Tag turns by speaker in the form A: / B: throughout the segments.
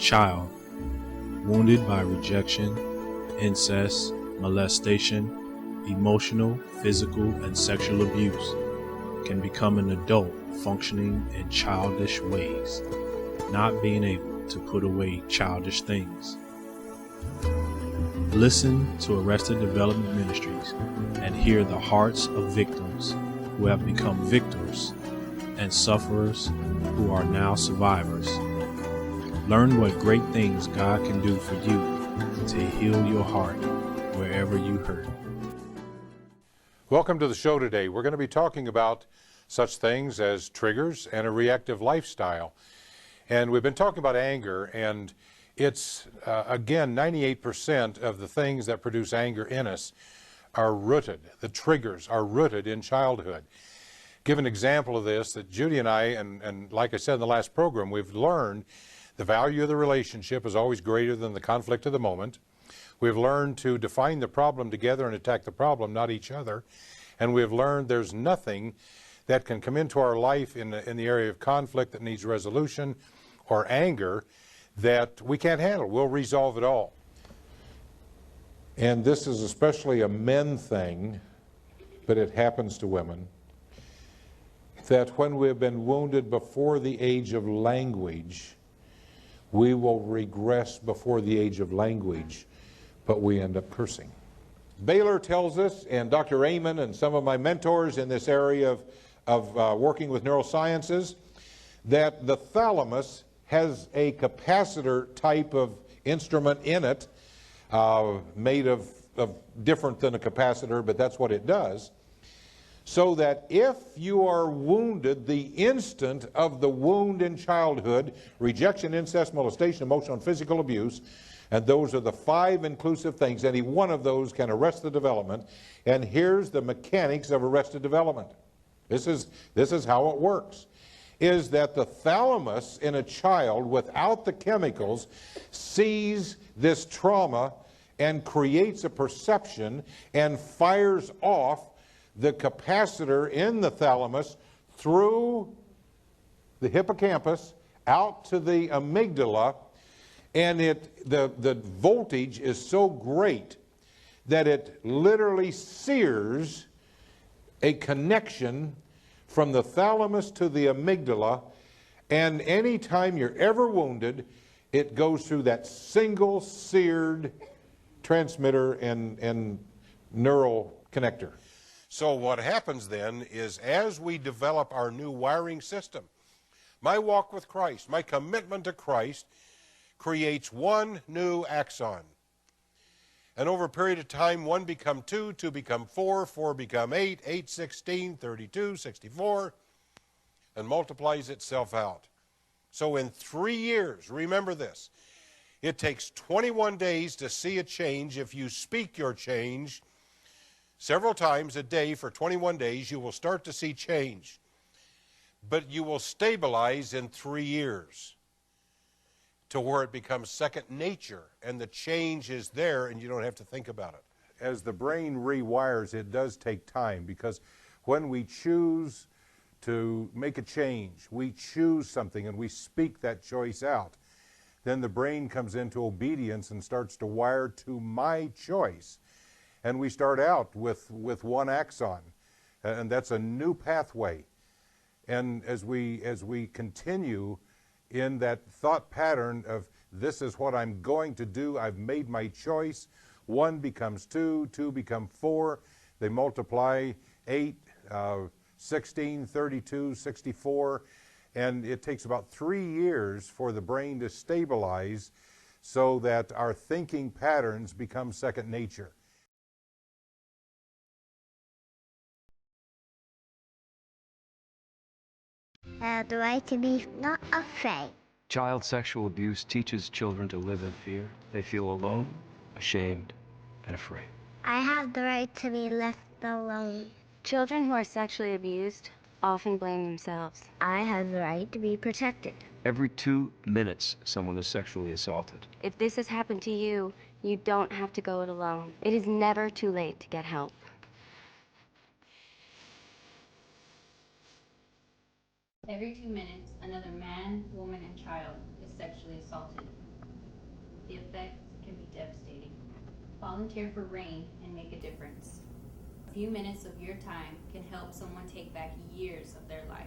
A: Child, wounded by rejection, incest, molestation, emotional, physical, and sexual abuse, can become an adult functioning in childish ways, not being able to put away childish things. Listen to Arrested Development Ministries and hear the hearts of victims who have become victors and sufferers who are now survivors. Learn what great things God can do for you to heal your heart wherever you hurt.
B: Welcome to the show today. We're going to be talking about such things as triggers and a reactive lifestyle. And we've been talking about anger, and it's, again, 98% of the things that produce anger in us are rooted. The triggers are rooted in childhood. Give an example of this, that Judy and I, and like I said in the last program, we've learned the value of the relationship is always greater than the conflict of the moment. We've learned to define the problem together and attack the problem, not each other. And we've learned there's nothing that can come into our life in the area of conflict that needs resolution or anger that we can't handle. We'll resolve it all. And this is especially a men thing, but it happens to women, that when we've been wounded before the age of language, we will regress before the age of language, but we end up cursing. Baylor tells us, and Dr. Amen and some of my mentors in this area of working with neurosciences, that the thalamus has a capacitor type of instrument in it, made of different than a capacitor, but that's what it does. So that if you are wounded the instant of the wound in childhood, rejection, incest, molestation, emotional and physical abuse, and those are the 5 inclusive things, any one of those can arrest the development. And here's the mechanics of arrested development. This is how it works, is that the thalamus in a child without the chemicals sees this trauma and creates a perception and fires off the capacitor in the thalamus through the hippocampus out to the amygdala, and the voltage is so great that it literally sears a connection from the thalamus to the amygdala, and anytime you're ever wounded, it goes through that single seared transmitter and neural connector. So what happens then is, as we develop our new wiring system, my walk with Christ, my commitment to Christ, creates one new axon. And over a period of time, 1 become 2, 2 become 4, 4 become 8, 8, 16, 32, 64, and multiplies itself out. So in 3 years, remember this, it takes 21 days to see a change. If you speak your change several times a day for 21 days, you will start to see change. But you will stabilize in 3 years to where it becomes second nature, and the change is there and you don't have to think about it. As the brain rewires, it does take time, because when we choose to make a change, we choose something and we speak that choice out, then the brain comes into obedience and starts to wire to my choice. And we start out with 1 axon, and that's a new pathway. And as we continue in that thought pattern of this is what I'm going to do, I've made my choice, 1 becomes 2, 2 become 4, they multiply 8, 16, 32, 64, and it takes about 3 years for the brain to stabilize so that our thinking patterns become second nature.
C: The right to be not afraid.
D: Child sexual abuse teaches children to live in fear. They feel alone, ashamed, and afraid.
C: I have the right to be left alone.
E: Children who are sexually abused often blame themselves.
C: I have the right to be protected.
D: Every 2 minutes, someone is sexually assaulted.
E: If this has happened to you, you don't have to go it alone. It is never too late to get help.
F: Every 2 minutes, another man, woman, and child is sexually assaulted. The effects can be devastating. Volunteer for RAIN and make a difference. A few minutes of your time can help someone take back years of their life.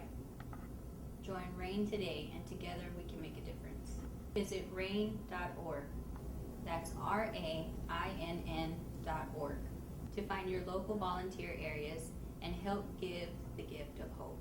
F: Join RAIN today, and together we can make a difference. Visit rain.org. That's RAINN.org to find your local volunteer areas and help give the gift of hope.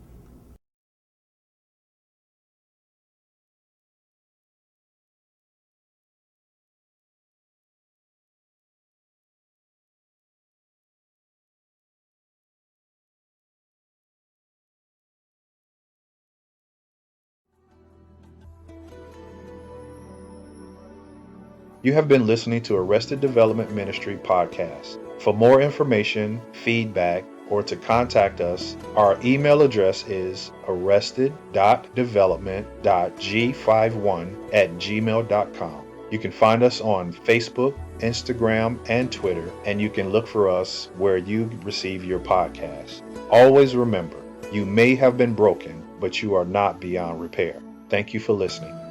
A: You have been listening to Arrested Development Ministry podcast. For more information, feedback, or to contact us, our email address is arrested.development.g51@gmail.com. You can find us on Facebook, Instagram, and Twitter, and you can look for us where you receive your podcasts. Always remember, you may have been broken, but you are not beyond repair. Thank you for listening.